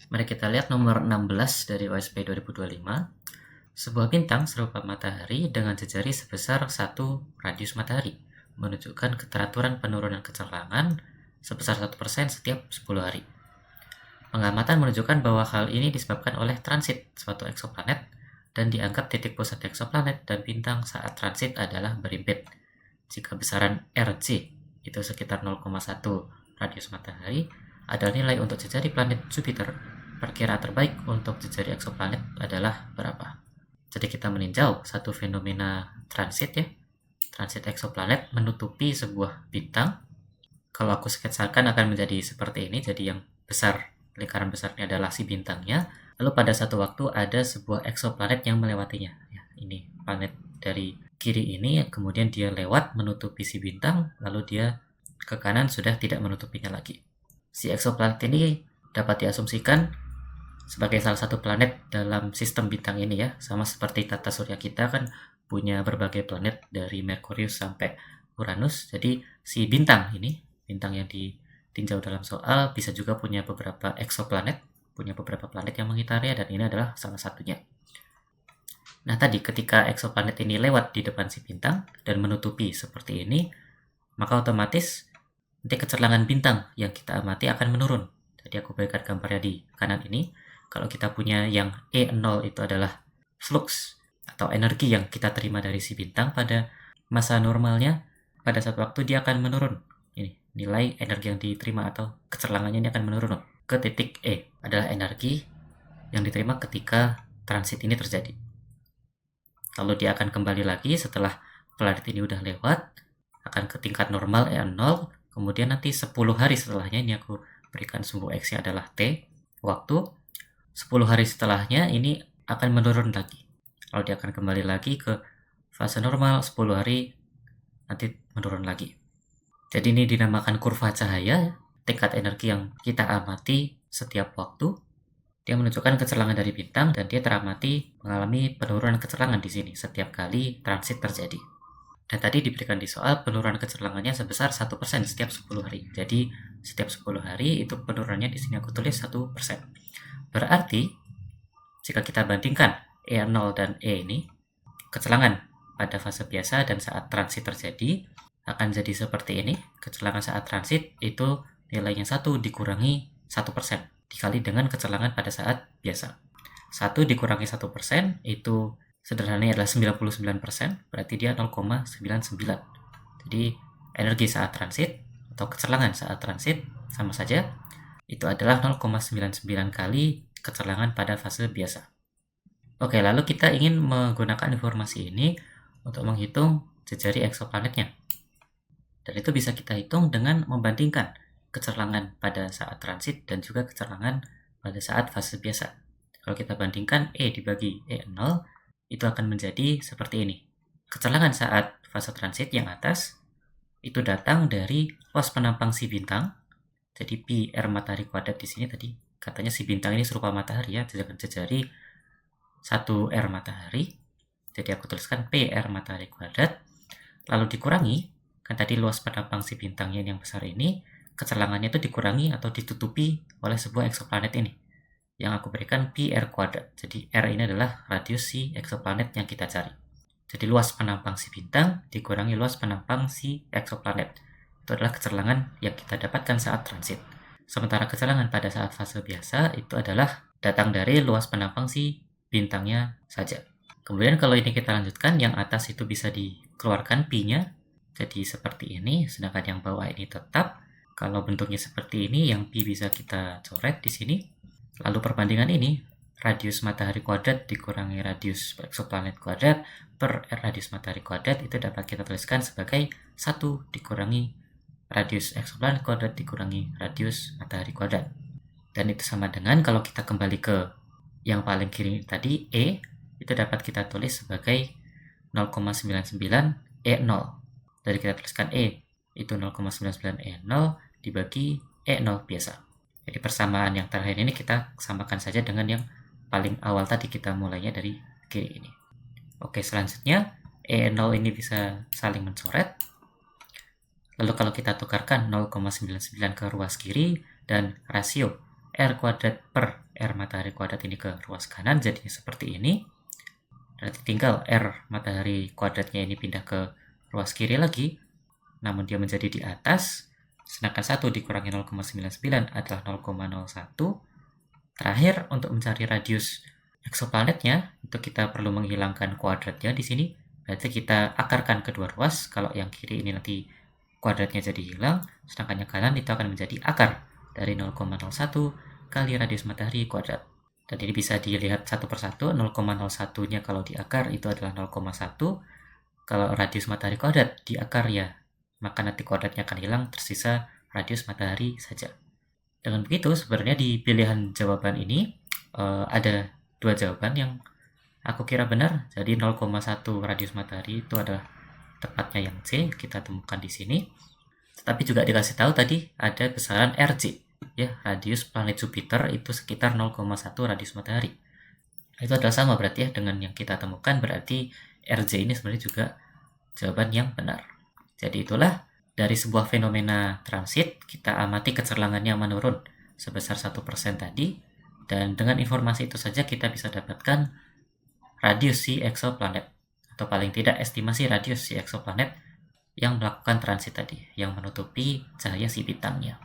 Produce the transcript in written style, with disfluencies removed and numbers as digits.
Mari kita lihat nomor 16 dari OSP 2025. Sebuah bintang serupa matahari dengan jejari sebesar 1 radius matahari menunjukkan keteraturan penurunan kecerlangan sebesar 1% setiap 10 hari. Pengamatan menunjukkan bahwa hal ini disebabkan oleh transit suatu eksoplanet dan dianggap titik pusat eksoplanet dan bintang saat transit adalah berimpit. Jika besaran Rc itu sekitar 0,1 radius matahari, adalah nilai untuk jejari planet Jupiter. Perkiraan terbaik untuk jejari eksoplanet adalah berapa? Jadi kita meninjau satu fenomena transit ya. Transit eksoplanet menutupi sebuah bintang. Kalau aku sketsakan akan menjadi seperti ini. Jadi yang besar, lingkaran besarnya adalah si bintangnya. Lalu pada satu waktu ada sebuah eksoplanet yang melewatinya. Ya, ini planet dari kiri ini, kemudian dia lewat menutupi si bintang, lalu dia ke kanan sudah tidak menutupinya lagi. Si eksoplanet ini dapat diasumsikan sebagai salah satu planet dalam sistem bintang ini ya, sama seperti tata surya kita kan punya berbagai planet dari Merkurius sampai Uranus. Jadi si bintang ini, bintang yang ditinjau dalam soal, bisa juga punya beberapa eksoplanet, punya beberapa planet yang mengitarinya, dan ini adalah salah satunya. Nah tadi ketika eksoplanet ini lewat di depan si bintang dan menutupi seperti ini, maka otomatis nanti kecerlangan bintang yang kita amati akan menurun. Jadi aku berikan gambarnya di kanan ini. Kalau kita punya yang E0 itu adalah flux atau energi yang kita terima dari si bintang pada masa normalnya, pada suatu waktu dia akan menurun. Ini nilai energi yang diterima atau kecerlangannya ini akan menurun ke titik E, adalah energi yang diterima ketika transit ini terjadi. Lalu dia akan kembali lagi setelah planet ini udah lewat, akan ke tingkat normal E0, kemudian nanti 10 hari setelahnya, ini aku berikan sumbu X-nya adalah T, waktu. 10 hari setelahnya ini akan menurun lagi. Lalu dia akan kembali lagi ke fase normal, 10 hari nanti menurun lagi. Jadi ini dinamakan kurva cahaya, tingkat energi yang kita amati setiap waktu. Dia menunjukkan kecerlangan dari bintang dan dia teramati mengalami penurunan kecerlangan di sini setiap kali transit terjadi. Dan tadi diberikan di soal penurunan kecerlangannya sebesar 1% setiap 10 hari. Jadi setiap 10 hari itu penurunannya di sini aku tulis 1%. Berarti jika kita bandingkan E0 dan E ini, kecerlangan pada fase biasa dan saat transit terjadi akan jadi seperti ini. Kecerlangan saat transit itu nilainya 1 dikurangi 1% dikali dengan kecerlangan pada saat biasa. 1 dikurangi 1% itu sederhananya adalah 99%, berarti dia 0,99. Jadi energi saat transit atau kecerlangan saat transit sama saja, itu adalah 0,99 kali kecerlangan pada fase biasa. Oke, lalu kita ingin menggunakan informasi ini untuk menghitung jejari eksoplanetnya. Dan itu bisa kita hitung dengan membandingkan kecerlangan pada saat transit dan juga kecerlangan pada saat fase biasa. Kalau kita bandingkan E dibagi E0, itu akan menjadi seperti ini. Kecerlangan saat fase transit yang atas itu datang dari luas penampang si bintang. Jadi pi R matahari kuadrat di sini tadi katanya si bintang ini serupa matahari ya, dengan jejari 1 R matahari. Jadi aku tuliskan P R matahari kuadrat. Lalu dikurangi, kan tadi luas penampang si bintangnya yang besar ini, kecerlangannya itu dikurangi atau ditutupi oleh sebuah eksoplanet ini, yang aku berikan pi R kuadrat. Jadi R ini adalah radius si eksoplanet yang kita cari. Jadi luas penampang si bintang dikurangi luas penampang si eksoplanet. Itu adalah kecerlangan yang kita dapatkan saat transit. Sementara kecerlangan pada saat fase biasa itu adalah datang dari luas penampang si bintangnya saja. Kemudian kalau ini kita lanjutkan, yang atas itu bisa dikeluarkan pi-nya. Jadi seperti ini, sedangkan yang bawah ini tetap. Kalau bentuknya seperti ini, yang pi bisa kita coret di sini. Lalu perbandingan ini, radius matahari kuadrat dikurangi radius eksoplanet kuadrat per radius matahari kuadrat, itu dapat kita tuliskan sebagai 1 dikurangi radius eksoplanet kuadrat dikurangi radius matahari kuadrat. Dan itu sama dengan kalau kita kembali ke yang paling kiri tadi, E, itu dapat kita tulis sebagai 0,99 E0. Jadi kita tuliskan E itu 0,99 E0 dibagi E0 biasa. Jadi persamaan yang terakhir ini kita samakan saja dengan yang paling awal tadi, kita mulainya dari kiri ini. Oke, selanjutnya E0 ini bisa saling mencoret. Lalu kalau kita tukarkan 0,99 ke ruas kiri dan rasio R kuadrat per R matahari kuadrat ini ke ruas kanan jadinya seperti ini. Berarti tinggal R matahari kuadratnya ini pindah ke ruas kiri lagi, namun dia menjadi di atas, sedangkan 1 dikurangi 0,99 adalah 0,01. Terakhir, untuk mencari radius eksoplanetnya, itu kita perlu menghilangkan kuadratnya di sini. Berarti kita akarkan kedua ruas. Kalau yang kiri ini nanti kuadratnya jadi hilang, sedangkan yang kanan itu akan menjadi akar dari 0,01 kali radius matahari kuadrat. Dan ini bisa dilihat satu persatu. 0,01-nya kalau di akar itu adalah 0,1. Kalau radius matahari kuadrat di akar ya, maka nanti kuadratnya akan hilang, tersisa radius matahari saja. Dengan begitu, sebenarnya di pilihan jawaban ini ada dua jawaban yang aku kira benar. Jadi 0,1 radius matahari itu adalah tepatnya yang C, kita temukan di sini. Tetapi juga dikasih tahu tadi ada besaran RJ, ya, radius planet Jupiter itu sekitar 0,1 radius matahari. Itu adalah sama berarti ya dengan yang kita temukan, berarti RJ ini sebenarnya juga jawaban yang benar. Jadi itulah dari sebuah fenomena transit, kita amati kecerlangannya menurun sebesar 1% tadi, dan dengan informasi itu saja kita bisa dapatkan radius si eksoplanet, atau paling tidak estimasi radius si eksoplanet yang melakukan transit tadi, yang menutupi cahaya si bintangnya.